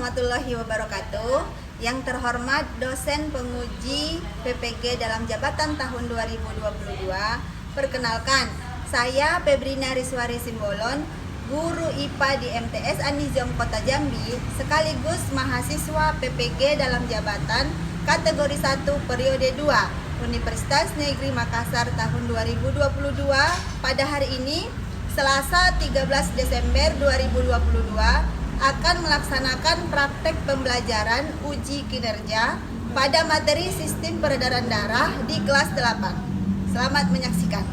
warahmatullahi wabarakatuh. Yang terhormat dosen penguji PPG dalam jabatan tahun 2022. Perkenalkan, saya Febrina Riswari Simbolon, guru IPA di MTS Anizom Kota Jambi, sekaligus mahasiswa PPG dalam jabatan kategori 1 periode 2 Universitas Negeri Makassar tahun 2022. Pada hari ini, Selasa 13 Desember 2022, akan melaksanakan praktek pembelajaran uji kinerja pada materi sistem peredaran darah di kelas 8. Selamat menyaksikan.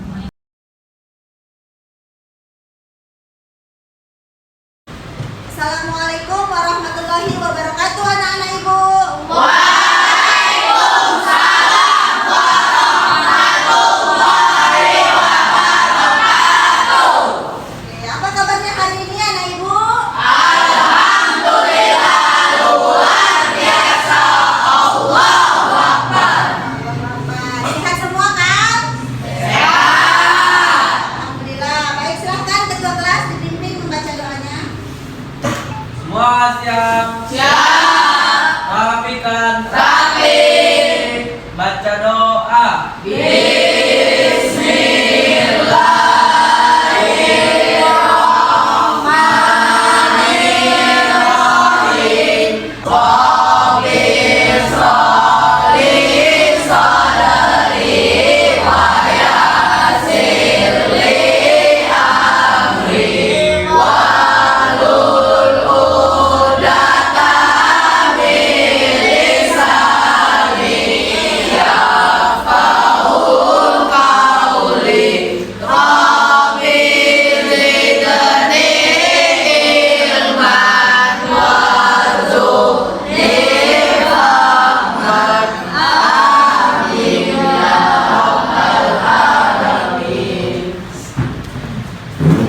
Assalamualaikum warahmatullahi wabarakatuh, anak-anak ibu. Semua siap? Siap. Rapikan. Rapi. Baca doa. Bismillahirrahmanirrahim. Rabbil sholli sadri wa yassir li amri wahlul uqdatam min lisani yafqahul qawli. Rabbi zidni ilman warzuqni fahman. Amin ya rabbal alamin.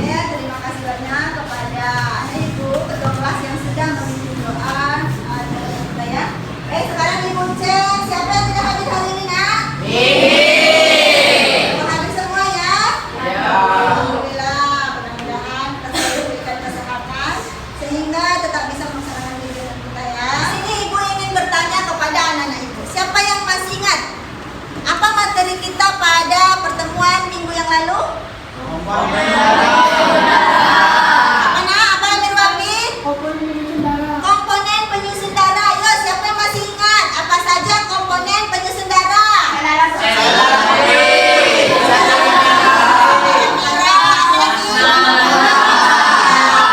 Ya, terima kasih banyak kepada anak ibu ketua kelas yang sudah memimpin doa kita ya. Sekarang ibu cek siapa yang tidak hadir hari ini, nak? Hadir semua ya? Alhamdulillah, mudah-mudahan kita selalu diberikan kesehatan sehingga tetap bisa melaksanakan kegiatan kita ya. Sini ibu ingin bertanya kepada anak-anak ibu, siapa yang masih ingat apa materi kita pada pertemuan minggu yang lalu? Apa Mirwabi? Komponen penyusun darah. Yo, siapa yang masih ingat apa saja komponen penyusun darah?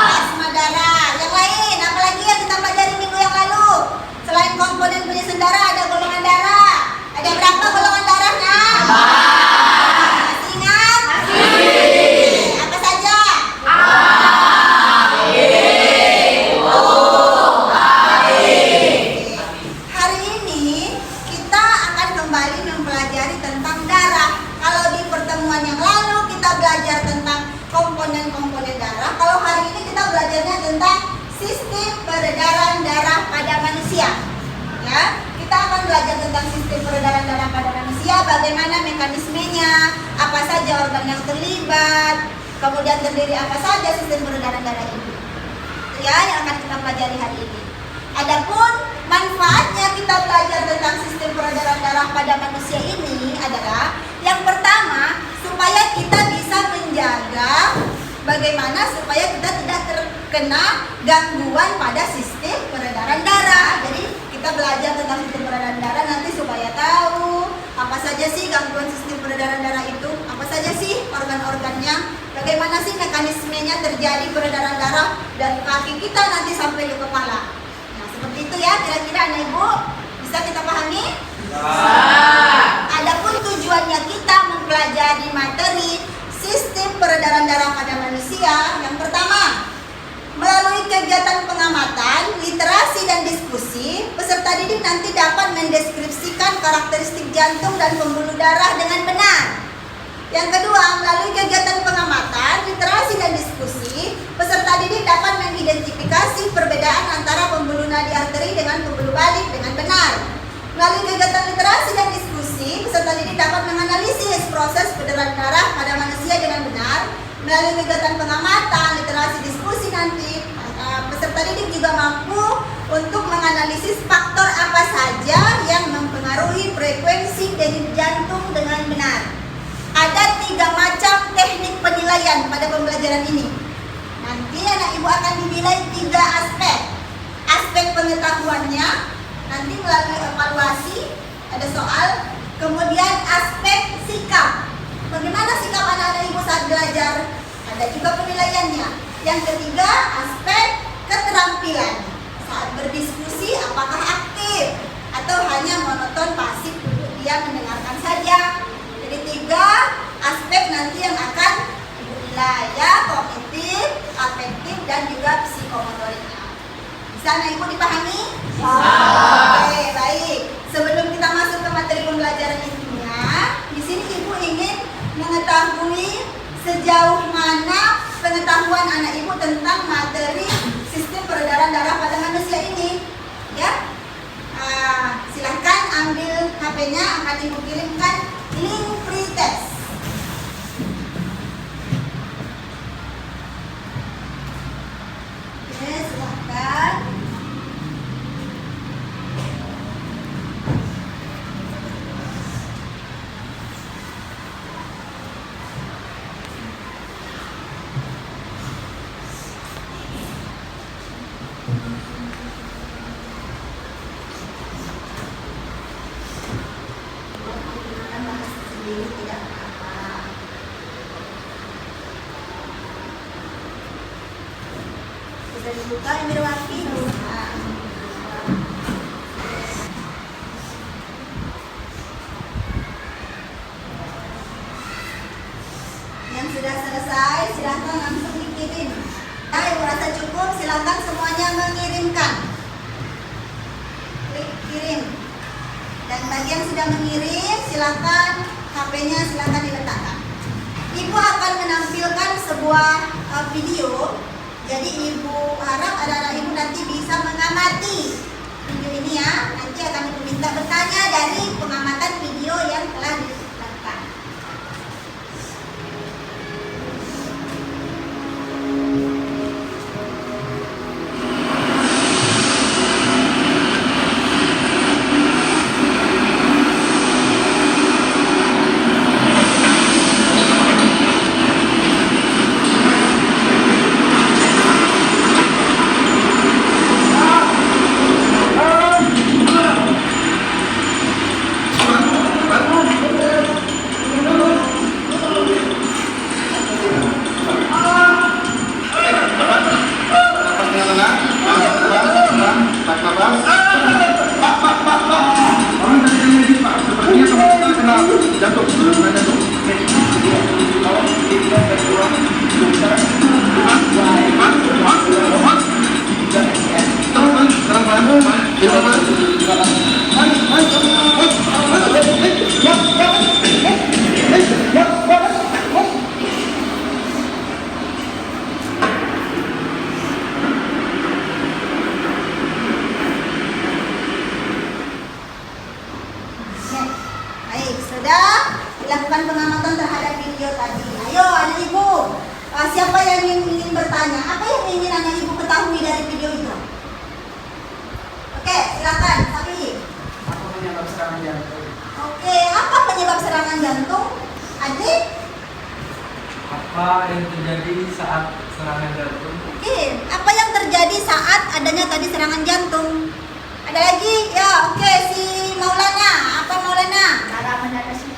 Plasma darah. Yang lain, apa lagi yang kita pelajari minggu yang lalu? Selain komponen penyusun darah, ada golongan darah. Ada berapa golongan darah, nak? Masih ingat? Apa saja? Hari ini kita akan kembali mempelajari tentang darah. Kalau di pertemuan yang lalu kita belajar tentang komponen-komponen darah. Kalau hari ini kita belajarnya tentang sistem peredaran darah pada manusia. Ya, kita akan belajar tentang sistem peredaran darah pada manusia, bagaimana mekanismenya, apa saja organ yang terlibat, kemudian terdiri apa saja sistem peredaran darah ini. Itu ya yang akan kita pelajari hari ini. Adapun manfaatnya kita belajar tentang sistem peredaran darah pada manusia ini adalah yang pertama, supaya kita bisa menjaga bagaimana supaya kita tidak terkena gangguan pada sistem peredaran darah. Jadi kita belajar tentang sistem peredaran darah nanti supaya tahu apa saja sih gangguan sistem peredaran darah itu, apa saja sih organ-organnya, bagaimana sih mekanismenya terjadi peredaran darah dari kaki kita nanti sampai ke kepala. Nah, seperti itu ya kira-kira anak ibu bisa kita pahami? Adapun tujuannya kita mempelajari materi sistem peredaran darah pada manusia, yang pertama, melalui kegiatan pengamatan, literasi dan diskusi, peserta didik nanti dapat mendeskripsikan karakteristik jantung dan pembuluh darah dengan benar. Yang kedua, melalui kegiatan pengamatan, literasi dan diskusi, peserta didik dapat mengidentifikasi perbedaan antara pembuluh nadi arteri dengan pembuluh balik dengan benar. Melalui kegiatan literasi dan diskusi, peserta didik dapat menganalisis proses peredaran darah pada manusia dengan benar. Melalui kegiatan pengamatan, literasi, diskusi nanti, peserta didik juga mampu untuk menganalisis faktor apa saja yang mempengaruhi frekuensi denyut jantung dengan benar. Ada 3 macam teknik penilaian pada pembelajaran ini. Nanti anak ibu akan dinilai 3 aspek. Aspek pengetahuannya, nanti melalui evaluasi, ada soal. Kemudian aspek sikap. Bagaimana sikap anak-anak ibu saat belajar? Ada juga penilaiannya. Yang ketiga, aspek keterampilan. Saat berdiskusi, apakah aktif atau hanya monoton pasif duduk diam mendengarkan saja. Jadi 3 aspek nanti yang akan ibu nilai, ya, kognitif, afektif, dan juga psikomotoriknya. Bisa anak ibu dipahami? Oke, baik. Sebelum kita masuk ke materi pembelajaran intinya, di sini ibu ingin mengetahui sejauh mana pengetahuan anak ibu tentang materi sistem peredaran darah pada manusia ini, ya. Silahkan ambil HP-nya, akan ibu kirimkan link free test. Oke, silahkan. Tidak apa-apa. Sudah dibuka Mirwati? Yang sudah selesai silahkan langsung dikirim. Nah, ibu rasa cukup, silahkan semuanya mengirimkan. Klik kirim. Dan bagi yang sudah mengirim, silahkan HP-nya silahkan diletakkan. Ibu akan menampilkan sebuah video. Jadi ibu harap anak-anak ibu nanti bisa mengamati video ini, ya. Nanti akan ibu minta bertanya dari pengamatan video yang telah dilakukan. Baik, sudah dilakukan pengamatan terhadap video tadi. Ayo anak ibu, siapa yang ingin bertanya? Apa yang ingin anak ibu ketahui dari video itu? Oke, silakan. Tapi Apa penyebab serangan jantung? oke, apa penyebab serangan jantung? Adik? Apa yang terjadi saat serangan jantung? Oke, apa yang terjadi saat adanya tadi serangan jantung? Ada lagi? Ya, oke, si Maulana. Apa Maulana? Cara mengatasi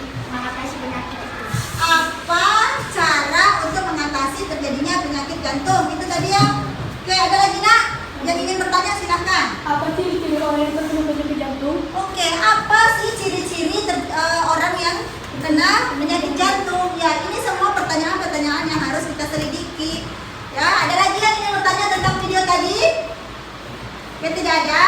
penyakit itu. Apa cara untuk mengatasi terjadinya penyakit jantung? Itu tadi ya. Oke, ada lagi nak? Yang ingin bertanya silahkan. Apa ciri-ciri orang yang terkena penyakit jantung? Oke, apa sih ciri-ciri orang yang kena penyakit jantung? Ya, ini semua pertanyaan-pertanyaan yang harus kita selidiki. Ya, ada lagi yang ingin bertanya tentang video tadi? Ya, tidak ada?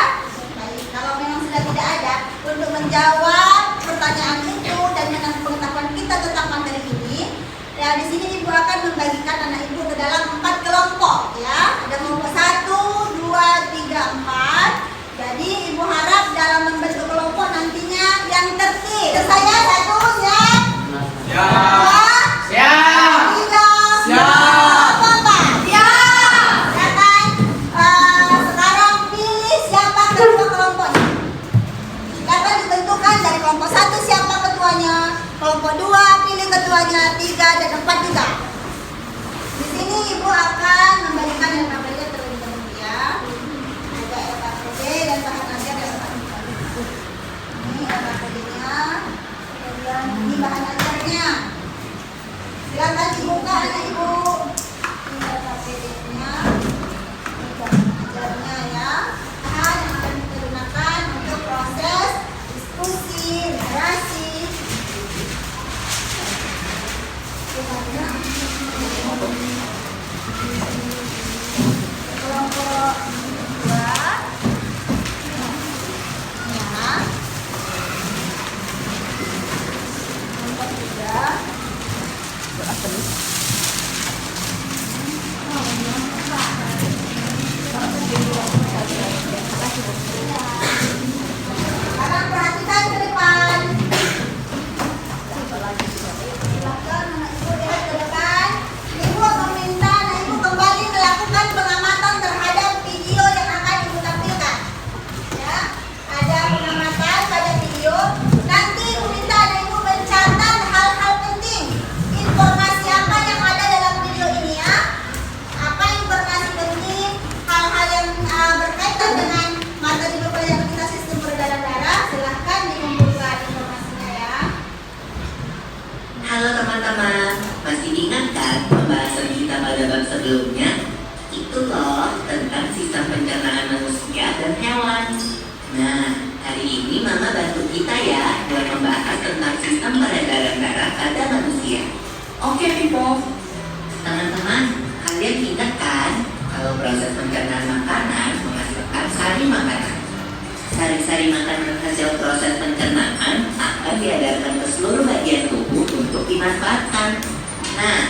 Baik, kalau memang sudah tidak ada, untuk menjawab pertanyaan itu dan menambah pengetahuan kita tentang materi ini, ya di sini ibu akan membagikan anak ibu ke dalam 4 kelompok, ya. Ada kelompok 1, 2, 3, 4. Jadi ibu harap dalam membentuk kelompok nantinya yang tertib. Saya 1, siap? Siap. 2, Siap. 3, Siap. 4. Siap. Ya kan? Sekarang pilih siapa kedua kelompok duanya 3 dan 4 juga. Di sini ibu akan membalikan dan membalikan terlebih dahulu ya. Ada LKPD dan bahan ajar dan bahan ajar. Ini LKPD-nya, kemudian ini bahan ajarnya. Silakan dibuka anak ibu. Ini LKPD-nya, ini bahan ajarnya ya. Bahan yang akan kita gunakan untuk proses diskusi, narasi. Kelompok 2 ya. Kelompok 3. Sekarang perhatikan ke depan. Silakan anak ibu lihat ke depan. Ibu meminta anak ibu kembali melakukan pengamatan terhadap video yang akan ibu tampilkan. Ya, ada pengamatan pada video. Nanti ibu minta anak ibu mencatat hal-hal penting. Informasi apa yang ada dalam video ini ya? Apa informasi penting? Hal-hal yang berkaitan dengan materi pelajaran kita sistem peredaran darah. Silahkan dikumpulkan informasinya ya. Halo teman-teman, masih ingat kan pembahasan kita pada bab sebelumnya? Itu loh tentang sistem pencernaan manusia dan hewan. Nah, hari ini Mama bantu kita ya buat membahas tentang sistem peredaran darah pada manusia. Oke, Pipo. Teman-teman, kalian ingat kan kalau proses pencernaan makanan menghasilkan sari makanan. Sari-sari makanan hasil proses pencernaan akan diedarkan ke seluruh bagian tubuh untuk dimanfaatkan. Nah,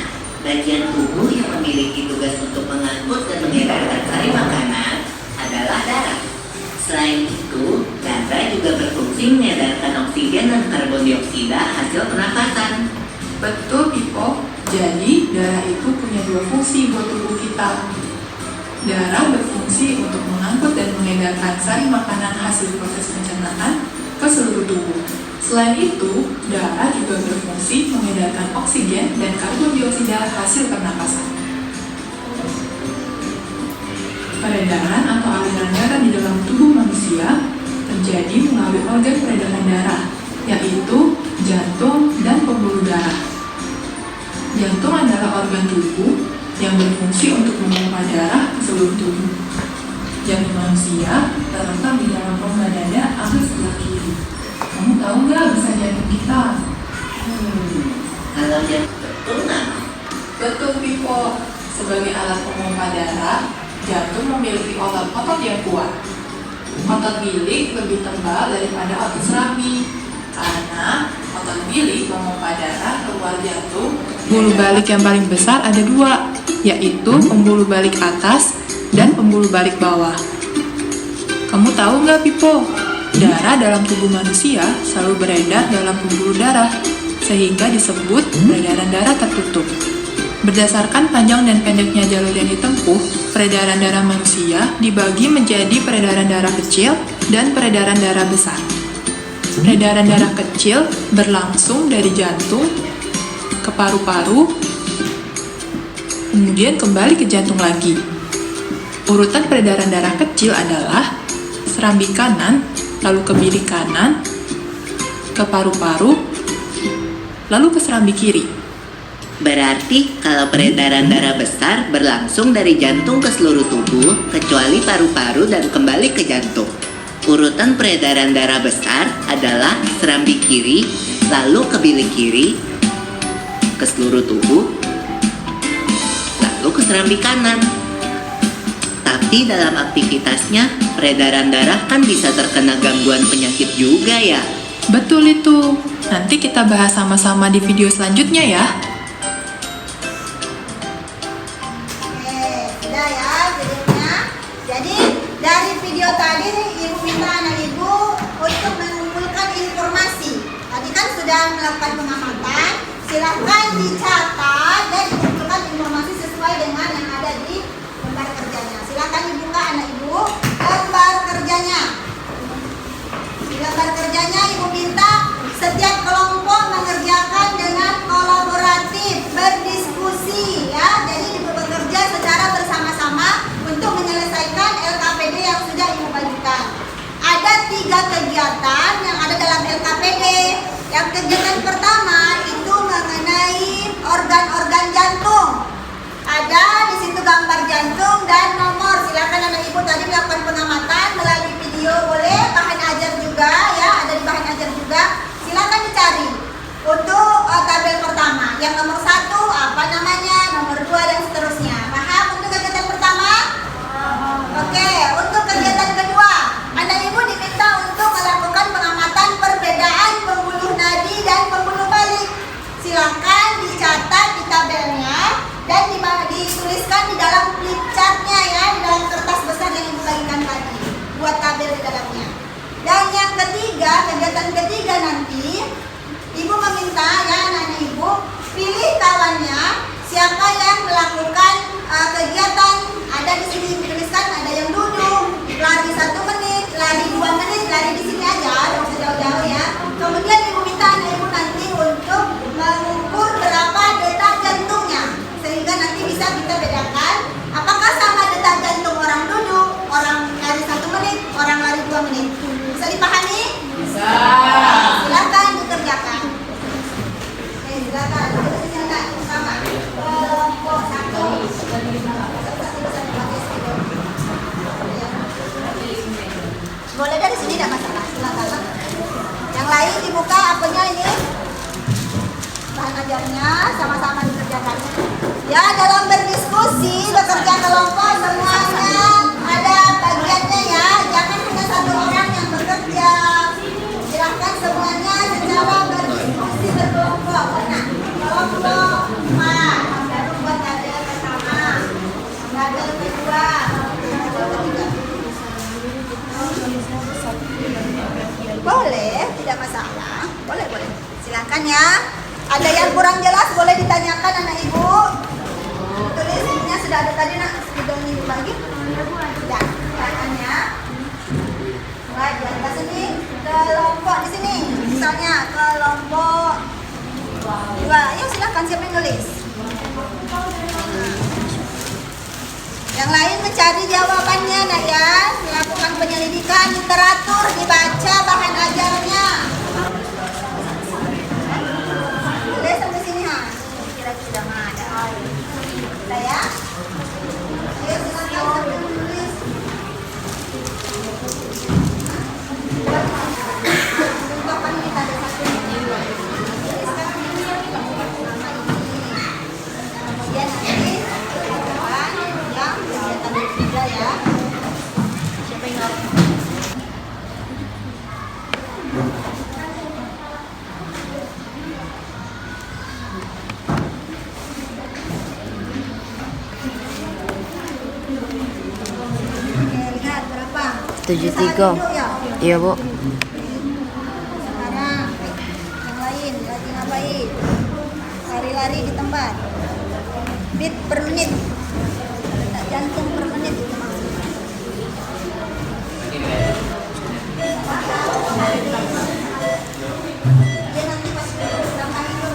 bagian tubuh yang memiliki tugas untuk mengangkut dan mengedarkan sari makanan adalah darah. Selain itu, darah juga berfungsi mengedarkan oksigen dan karbon dioksida hasil pernapasan. Betul, Pipo. Jadi, darah itu punya 2 fungsi buat tubuh kita. Darah berfungsi untuk mengangkut dan mengedarkan sari makanan hasil proses pencernaan ke seluruh tubuh. Selain itu, darah juga berfungsi mengedarkan oksigen dan karbon dioksida hasil pernapasan. Peredaran atau aliran darah di dalam tubuh manusia terjadi melalui organ peredaran darah, yaitu jantung dan pembuluh darah. Jantung adalah organ tubuh yang berfungsi untuk memompa darah ke seluruh tubuh. Jantung manusia terletak di dalam rongga dada akhir sebelah kiri. Kamu tahu nggak bisa jantung kita? Kalau jantung betul nggak? Betul, Pipo. Sebagai alat pemompa darah, jantung memiliki otot-otot yang kuat. Otot bilik lebih tebal daripada otot serambi karena otot bilik memompa darah keluar jantung. Pembuluh balik yang paling besar ada 2, yaitu pembuluh balik atas dan pembuluh balik bawah. Kamu tahu nggak, Pipo? Darah dalam tubuh manusia selalu beredar dalam pembuluh darah, sehingga disebut peredaran darah tertutup. Berdasarkan panjang dan pendeknya jalur yang ditempuh, peredaran darah manusia dibagi menjadi peredaran darah kecil dan peredaran darah besar. Peredaran darah kecil berlangsung dari jantung ke paru-paru, kemudian kembali ke jantung lagi. Urutan peredaran darah kecil adalah serambi kanan, lalu ke bilik kanan, ke paru-paru, lalu ke serambi kiri. Berarti kalau peredaran darah besar berlangsung dari jantung ke seluruh tubuh, kecuali paru-paru dan kembali ke jantung. Urutan peredaran darah besar adalah serambi kiri, lalu ke bilik kiri, ke seluruh tubuh, lalu ke serambi kanan. Tapi dalam aktivitasnya, peredaran darah kan bisa terkena gangguan penyakit juga ya. Betul itu. Nanti kita bahas sama-sama di video selanjutnya ya. Sudah ya videonya. Jadi dari video tadi ibu minta anak ibu untuk mengumpulkan informasi. Tadi kan sudah melakukan pengamatan. Silahkan dicatat dan dikumpulkan informasi sesuai dengan yang ada di lembar kerjanya. Silahkan dibuka anak ibu lembar kerjanya. Di lembar kerjanya ibu minta setiap kelompok mengerjakan dengan kolaborasi. Yang kegiatan pertama itu mengenai organ-organ jantung. Ada di situ gambar jantung dan nomor. Silakan anak ibu tadi melakukan pengamatan melalui video, boleh bahan ajar juga ya, ada di bahan ajar juga. Silakan dicari untuk tabel pertama. Yang nomor 1 apa namanya, nomor 2 dan seterusnya. Paham untuk kegiatan pertama? Oke, untuk kegiatan kedua, anak ibu diminta untuk melakukan pengamatan perbedaan pembuluh nadi dan pembuluh balik. Silakan dicatat di tabelnya dan dituliskan di dalam flip chartnya ya, di dalam kertas besar yang ibu bagikan tadi. Buat tabel di dalamnya. Dan yang ketiga, kegiatan ketiga nanti, ibu meminta ya anak-anak ibu pilih kawannya siapa yang melakukan kegiatan. Ada di sini dituliskan, ada yang duduk, lari 1 menit, lari 2 menit, lari di sini aja, tidak usah jauh-jauh ya. Kemudian ibu minta anak ibu nanti untuk mengukur berapa detak jantungnya, sehingga nanti bisa kita bedakan apakah sama detak jantung orang duduk, orang lari 1 menit, orang lari 2 menit. Bisa dipahami? Bisa. Silakan dikerjakan. Oke, silakan. Silakan sama. Kelompok 1. Boleh dari sini, tidak masalah. Silakan. Yang lain dibuka apanya ini? Bahan ajarnya sama-sama dikerjakan. Ya, dalam berdiskusi, bekerja kelompok semuanya ada bagiannya ya. Jangan hanya 1 orang yang bekerja. Silahkan semuanya secara berdiskusi berkelompok. Nah, kelompok 4 baru buat tabel pertama, tabel kedua, tabel ketiga. Boleh, tidak masalah. Boleh. Silakan ya. Ada yang kurang jelas boleh ditanyakan anak ibu. Tulisnya sudah ada tadi nak, sudah ibu bagi. Sudah. Silakan ya. Baik, di atas sini kelompok di sini. Misalnya kelompok 2. Ayo silakan, siapa yang nulis? Yang lain mencari jawabannya nak ya. Melakukan penyelidikan literatur, dibaca bahan ajarnya. Boleh sampai sini ha. Kira-kira mana ada. Saya. Ayo silakan sambil tulis. Kapan kita ada satu ini. Kemudian nanti yang kegiatan ketiga ya. Siapa yang ngomong? Oke, lihat berapa? 73. Ya. Iya, Bu. Sekarang yang lain lagi ngapain? Lari-lari di tempat. Beat per menit. Detak jantung per menit itu maksudnya. Dia nanti pas tambah itu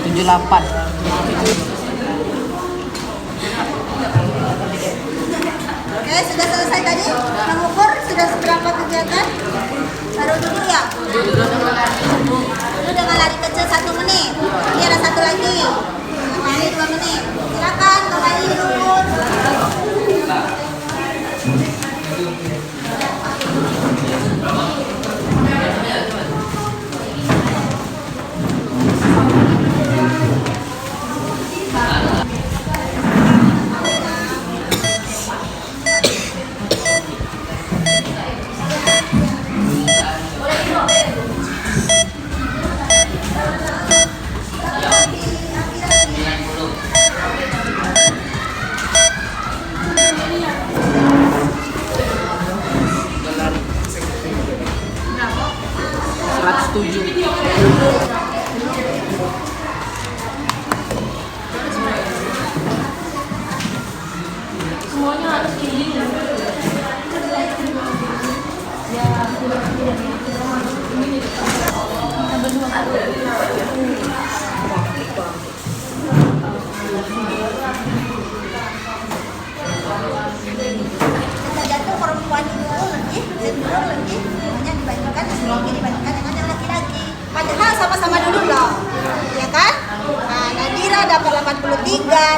Tujuh 8. Oke, sudah selesai tadi mengukur, sudah seberapa kegiatan? Baru duduk ya? Duduk dengan lari kecil 1 menit. Ini ada 1 lagi. Lari 2 menit. Silakan kembali diukur.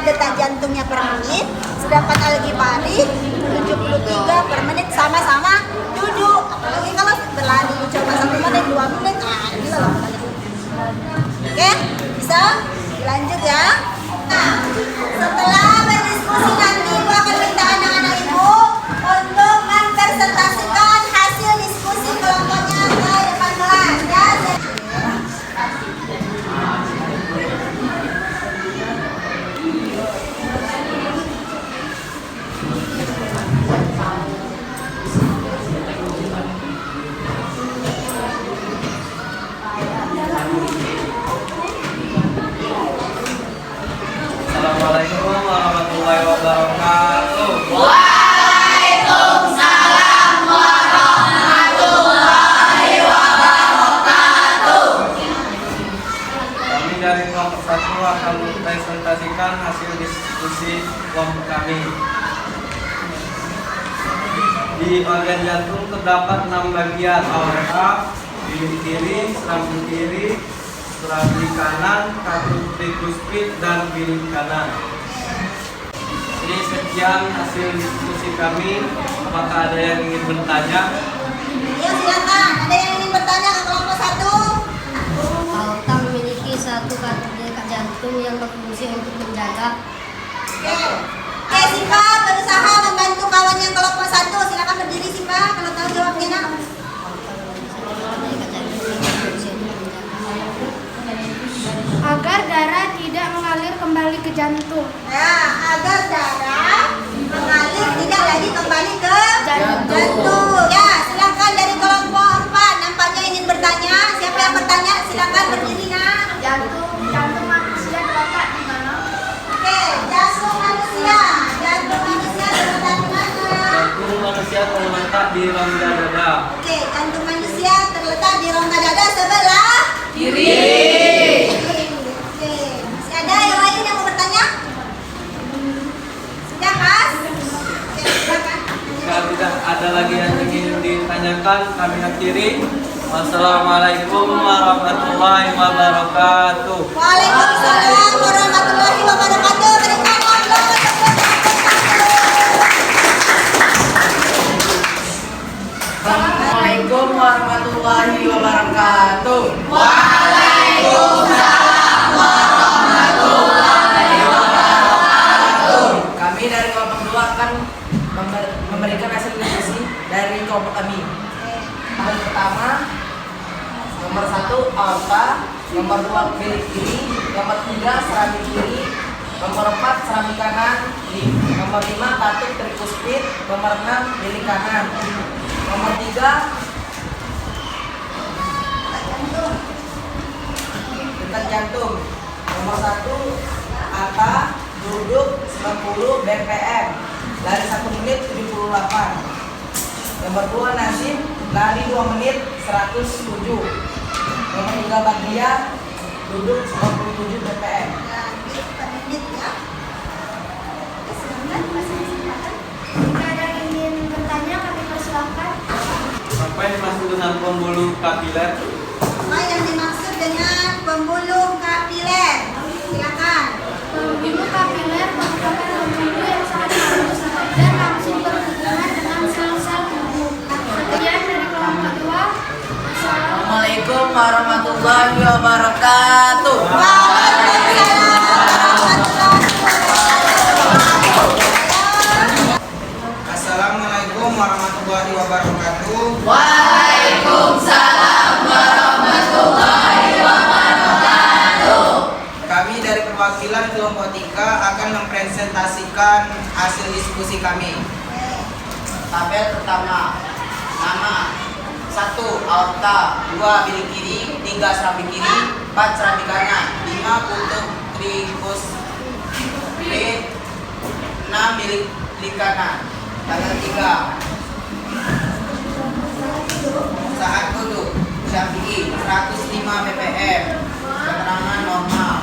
detak jantungnya per menit, sedangkan Al-Ghifari 73 per menit, sama-sama duduk. Apalagi kalau berlari coba 1 menit, 2 menit, gila loh. Oke, bisa dilanjut ya. Nah, setelah berdiskusi nanti ibu akan minta anak-anak ibu untuk mempresentasikan hasil diskusi kelompoknya ke depan kelas ya. Assalamualaikum warahmatullahi wabarakatuh. Kami dari kelompok 1 akan mempresentasikan hasil diskusi kelompok kami. Di bagian jantung terdapat 6 bagian: aorta, bilik kiri, serambi kiri, serambi kanan, katut trikuspid, dan bilik kanan. Jadi sekian hasil diskusi kami. Apakah ada yang ingin bertanya? Ya silakan. Ada yang ingin bertanya ke kelompok 1? Aorta memiliki satu katut dekat jantung yang berfungsi untuk menjaga. Oke, Simba berusaha membantu kawannya kelompok 1. Silakan berdiri Simba kalau tahu jawabnya nak. Agar darah tidak mengalir kembali ke jantung. Ya, agar darah mengalir tidak lagi kembali ke jantung. Ya, silakan dari kelompok 4. Nampaknya ingin bertanya. Siapa yang bertanya? Silakan berdiri nak. Jantung manusia terletak di mana? Oke, jantung manusia. Jantung manusia terletak di mana? Jantung manusia terletak di rongga dada. Oke, jantung manusia terletak di rongga dada sebelah Kiri. Oke, masih ada yang lain yang mau bertanya? Sudah pas? Oke, silakan. Jika tidak ada lagi yang ingin ditanyakan, kami akhiri. Wassalamualaikum warahmatullahi wabarakatuh. Waalaikumsalam warahmatullahi wabarakatuh. Berikan aplaus untuk Assalamualaikum warahmatullahi wabarakatuh. Kami dari kelompok 2 akan memberikan hasil diskusi dari kelompok kami. Yang pertama, nomor 1 aorta, nomor 2 bilik kiri, nomor 3 serambi kiri, nomor 4 serambi kanan, nomor 5 katut trikuspid, nomor 6 bilik kanan, nomor 3 detak jantung, nomor 1 angka duduk 90 BPM, lari 1 menit 78, nomor 2 Nasim lari 2 menit 107, nomor 3 Bagia duduk 97 BPM. per menit ya. Oke, silakan masih kesempatan. Jika ada yang ingin bertanya, kami persilahkan. Apa yang dimaksud dengan pembuluh kapiler? Apa yang dimaksud dengan pembuluh kapiler? Silakan. Pembuluh kapiler merupakan pembuluh yang sangat halus dan langsung berhubungan dengan sel-sel tubuh. Sekian dari kelompok 2. Assalamualaikum warahmatullahi wabarakatuh. Assalamualaikum warahmatullahi wabarakatuh. Waalaikumsalam warahmatullahi wabarakatuh. Kami dari perwakilan kelompok 3 akan mempresentasikan hasil diskusi kami. Tabel pertama, nama 1 aorta, 2 bilik kiri, 3 serambi kiri, 4 serambi kanan, 5 kutub trikuspid, 6 bilik kanan. Tanggal 3 saat duduk Syafi'i 105 ppm, keterangan normal.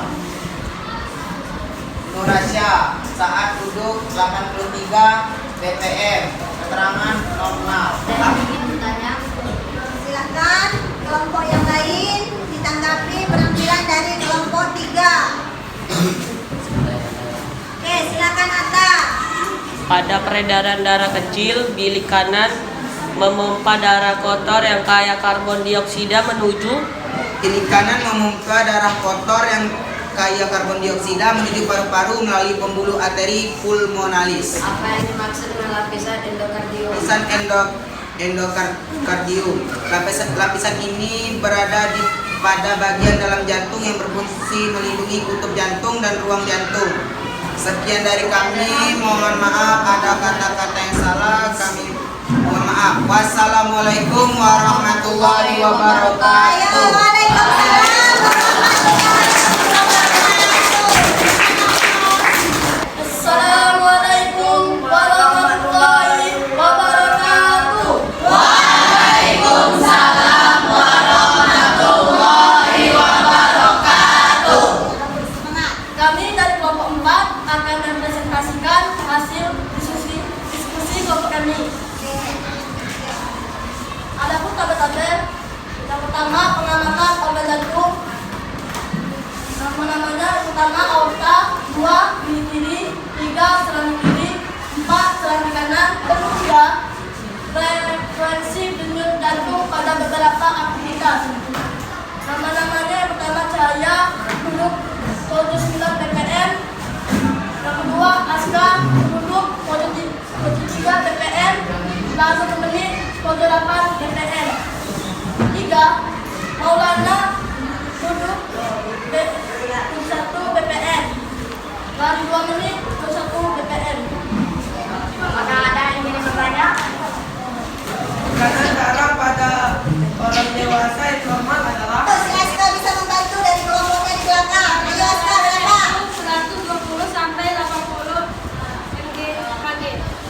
Nurasya saat duduk 83 bpm, keterangan normal. Silakan kelompok yang lain ditanggapi penampilan dari kelompok 3. Pada peredaran darah kecil, bilik kanan memompa darah kotor yang kaya karbon dioksida menuju Bilik kanan memompa darah kotor yang kaya karbon dioksida menuju paru-paru melalui pembuluh arteri pulmonalis. Apa yang dimaksud dengan lapisan endokardium? Lapisan endokardium. Lapisan ini berada pada bagian dalam jantung yang berfungsi melindungi kutub jantung dan ruang jantung. Sekian dari kami, mohon maaf ada kata-kata yang salah, kami mohon maaf. Wassalamualaikum warahmatullahi wabarakatuh. Assalamualaikum warahmatullahi wabarakatuh. Waalaikumsalam warahmatullahi wabarakatuh. Kami dari kelompok 4 akan mempresentasikan hasil diskusi kelompok kami. Adapun tabel-tabel yang pertama pengamatan organ jantung. Nama-namanya yang pertama aorta, 2 bilik kiri, 3 serambi kiri, 4 serambi kanan, 3 frekuensi denyut jantung pada beberapa aktivitas. Nama-namanya yang pertama cahaya, duduk 79 ppm, yang kedua aska, duduk 73 ppm, lalu menit 8 ppm. 3 Maulana, duduk 21 ppm, lalu 2 menit 21 ppm. Apakah ada yang ingin bertanya? Karena darah pada orang dewasa yang normal adalah Si Aska bisa membantu dari kelompoknya di belakang. Ayo Aska, berapa? 120 sampai 80 mg/kg.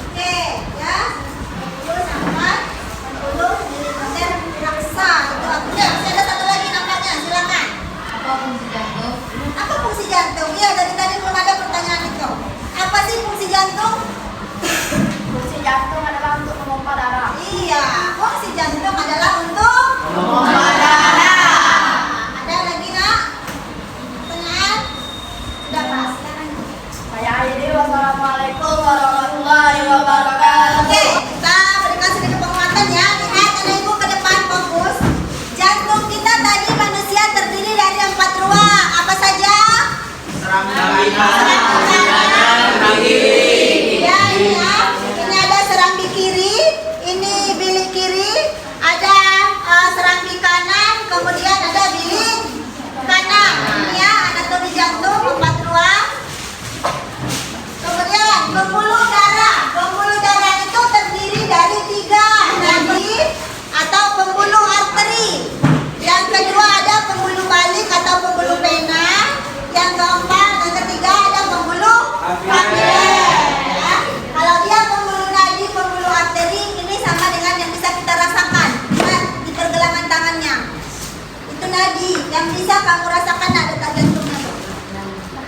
Oke, ya. 10 sampai 80 milimeter raksa. Itu artinya. Masih ada satu lagi nampaknya. Silakan. Apa fungsi jantung? Apa fungsi jantung? Iya, dari tadi belum ada pertanyaan itu. Apa sih fungsi jantung? Fungsi jantung adalah untuk memompa darah. Iya, fungsi jantung adalah untuk memompa darah. Ada lagi nak? Pertanyaan? Sudah pas. Saya Aidi, wassalamualaikum warahmatullahi wabarakatuh. Oke, kita berikan sedikit penguatan ya. Lihat anak ibu ke depan, fokus. Jantung kita tadi manusia terdiri dari 4 ruang. Apa saja? Serambi Ya, ini ya. Ini ada serambi kiri, ini bilik kiri, ada serambi kanan, kemudian ada bilik kanan. Ini ya, anatomi jantung 4 ruang. Kemudian pembuluh darah. Pembuluh darah itu terdiri dari 3 nadi atau pembuluh arteri. Yang kedua ada pembuluh balik atau pembuluh vena. Yang keempat, yang ketiga ada pembuluh kapiler. Ya. Kalau dia pembuluh nadi, pembuluh arteri, ini sama dengan yang bisa kita rasakan. Lihat di pergelangan tangannya. Itu nadi yang bisa kamu rasakan ada detak jantungnya tuh.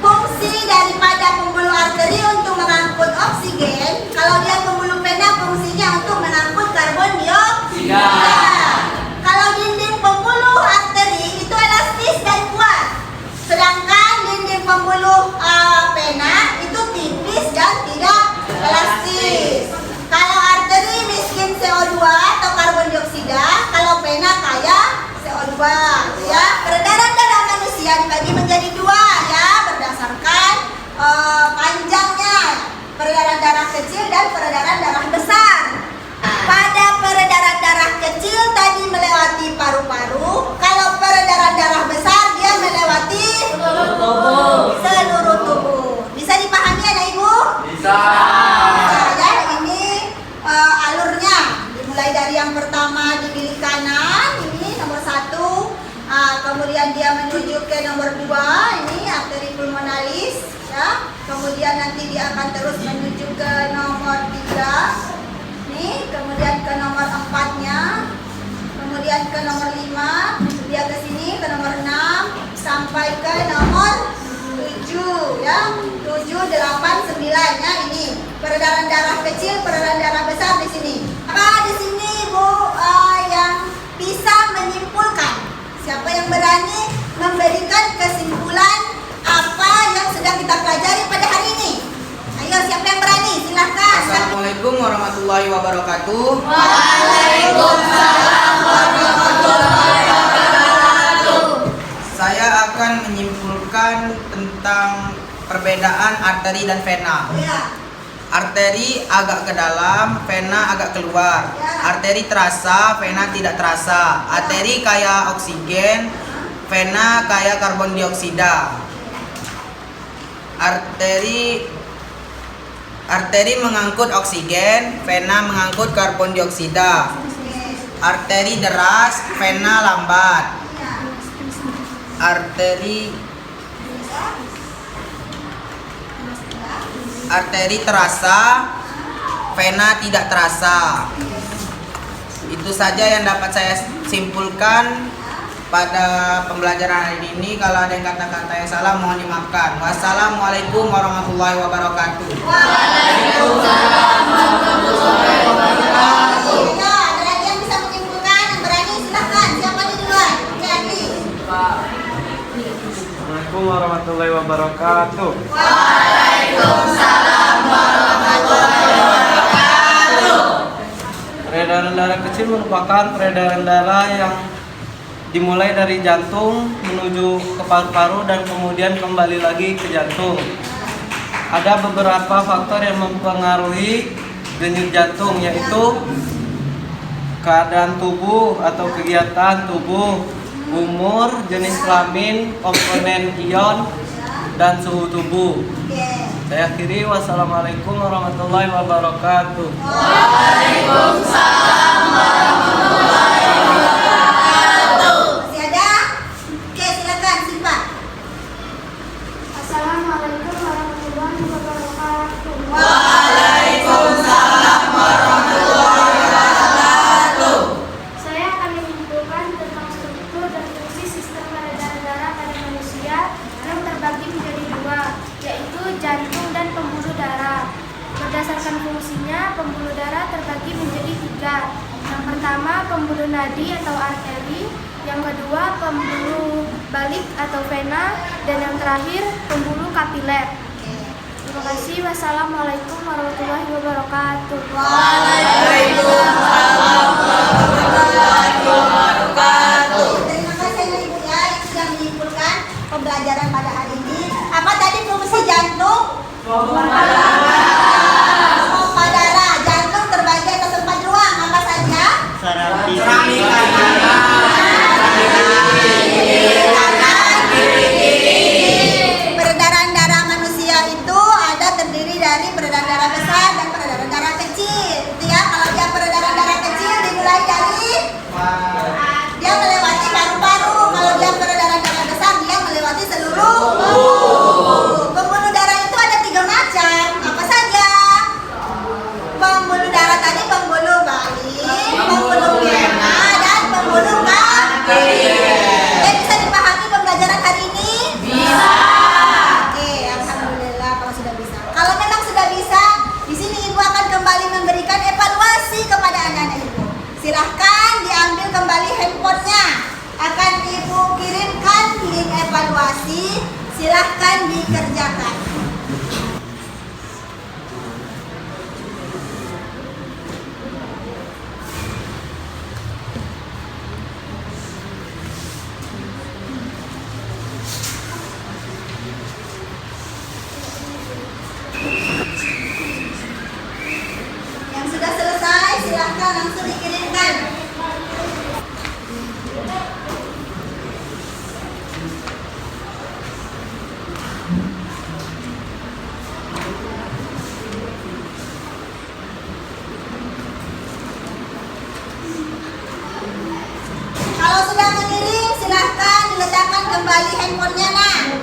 Fungsi daripada pembuluh arteri untuk mengangkut oksigen. Kalau dia pembuluh vena, fungsinya untuk mengangkut karbon dioksida. Kalau dinding pembuluh arteri itu elastis dan kuat. Sedangkan dinding pembuluh vena itu tipis dan tidak elastis. Kalau arteri miskin CO2 atau karbon dioksida, kalau vena kaya CO2. Ya, peredaran darah manusia dibagi menjadi 2 ya, berdasarkan panjangnya. Peredaran darah kecil dan peredaran darah besar. Pada peredaran darah kecil tadi melewati paru-paru. Kalau peredaran darah besar dia melewati seluruh tubuh. Bisa dipahami anak ibu? Bisa. Ya, ini alurnya dimulai dari yang pertama di bilik kanan, ini nomor 1. Kemudian dia menuju ke nomor 2, ini arteri pulmonalis ya. Kemudian nanti dia akan terus menuju ke nomor 3 nih, kemudian ke nomor 4-nya, kemudian ke nomor 5, dia ke sini ke nomor 6 sampai ke nomor 7 ya. 7, 8, 9 ya, ini peredaran darah kecil, peredaran darah besar di sini. Apa di sini Bu yang bisa menyimpulkan? Siapa yang berani memberikan kesimpulan apa yang sedang kita pelajari pada hari ini? Ayo, siapa yang berani? Silahkan. warahmatullahi wabarakatuh. Waalaikumsalam warahmatullahi wabarakatuh. Saya akan menyimpulkan tentang perbedaan arteri dan vena. Arteri agak ke dalam, vena agak keluar. Arteri terasa, vena tidak terasa. Arteri kaya oksigen, vena kaya karbon dioksida. Arteri mengangkut oksigen, vena mengangkut karbon dioksida. Arteri deras, vena lambat. Arteri terasa, vena tidak terasa. Itu saja yang dapat saya simpulkan pada pembelajaran hari ini. Kalau ada yang kata-kata yang salah mohon dimaafkan. Wassalamualaikum warahmatullahi wabarakatuh. Waalaikumsalam warahmatullahi wabarakatuh. Ayo, ada lagi yang bisa menyimpulkan? Yang berani silahkan. Siapa di duluan? Jadi. Assalamualaikum warahmatullahi wabarakatuh. Waalaikumsalam warahmatullahi wabarakatuh. Peredaran darah kecil merupakan peredaran darah yang dimulai dari jantung menuju ke paru-paru dan kemudian kembali lagi ke jantung. Ada beberapa faktor yang mempengaruhi denyut jantung, yaitu keadaan tubuh atau kegiatan tubuh, umur, jenis kelamin, komponen ion, dan suhu tubuh. Saya akhiri, wassalamualaikum warahmatullahi wabarakatuh. Waalaikumsalam warahmatullahi wabarakatuh. Masih ada? Oke, silakan Siva. Assalamualaikum warahmatullahi wabarakatuh. Waalaikumsalam warahmatullahi wabarakatuh. Saya akan menyimpulkan tentang struktur dan fungsi sistem peredaran darah pada manusia yang terbagi menjadi dua, yaitu jantung dan pembuluh darah. Berdasarkan fungsinya, pembuluh darah terbagi menjadi tiga. Yang pertama, pembuluh nadi atau arteri. Yang kedua, pembuluh balik atau vena. Dan yang terakhir, pembuluh kapiler. Terima kasih. Wassalamualaikum warahmatullahi wabarakatuh. Waalaikumsalam warahmatullahi wabarakatuh. Terima kasih Ibu ya yang sudah menyimpulkan pembelajaran pada hari ini. Apa tadi fungsi jantung? Pompa darah. Jantung terbagi atas 4 ruang. Apa saja? Peredaran darah manusia itu ada terdiri dari peredaran darah besar dan peredaran darah kecil. Itu ya, kalau dia peredaran darah kecil dimulai dari dia melewati paru-paru. Kalau dia peredaran darah besar dia melewati seluruh tubuh. Pembuluh darah itu ada 3 macam. Apa saja? Pembuluh darah tadi pembuluh balik, pembuluh vena, dan pembuluh kapiler. Bisa dipahami pembelajaran hari ini? Bisa. Oke, alhamdulillah kalau sudah bisa. Kalau memang sudah bisa, di sini Ibu akan kembali memberikan evaluasi kepada anak-anak Ibu. Silahkan diambil kembali handphonenya. Akan Ibu kirimkan link evaluasi. Silahkan dikerjakan. Yang sudah selesai silahkan langsung dikirimkan. Kalau sudah mengirim silahkan diletakkan kembali handphonenya nah.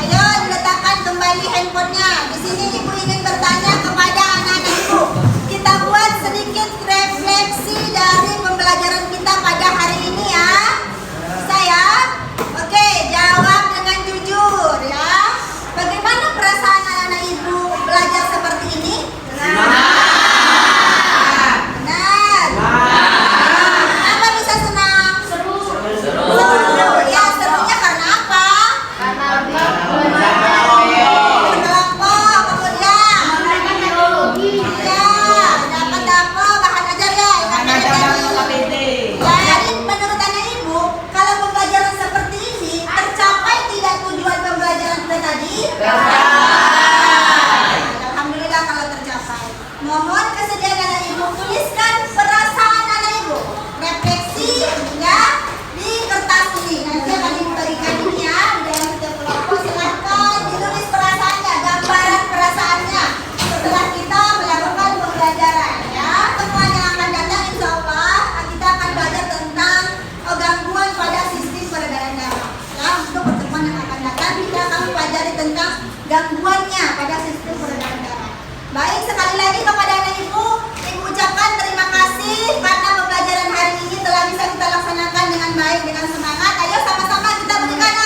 Ayo diletakkan kembali handphonenya. Di sini Ibu ingin bertanya kepada anak-anak Ibu. Kita buat sedikit refleksi dari pembelajaran kita pada hari ini ya. Bisa ya? Oke, jawab dengan jujur ya. Bagaimana perasaan anak-anak Ibu belajar seperti ini? Benar. Kenapa bisa senang? Seru. Ya, serunya karena apa? Kelompok, kemudian ya, dapat gangguannya pada sistem peredaran darah. Baik, sekali lagi kepada anak ibu ucapkan terima kasih karena pembelajaran hari ini telah bisa kita laksanakan dengan baik, dengan semangat. Ayo sama-sama kita berikan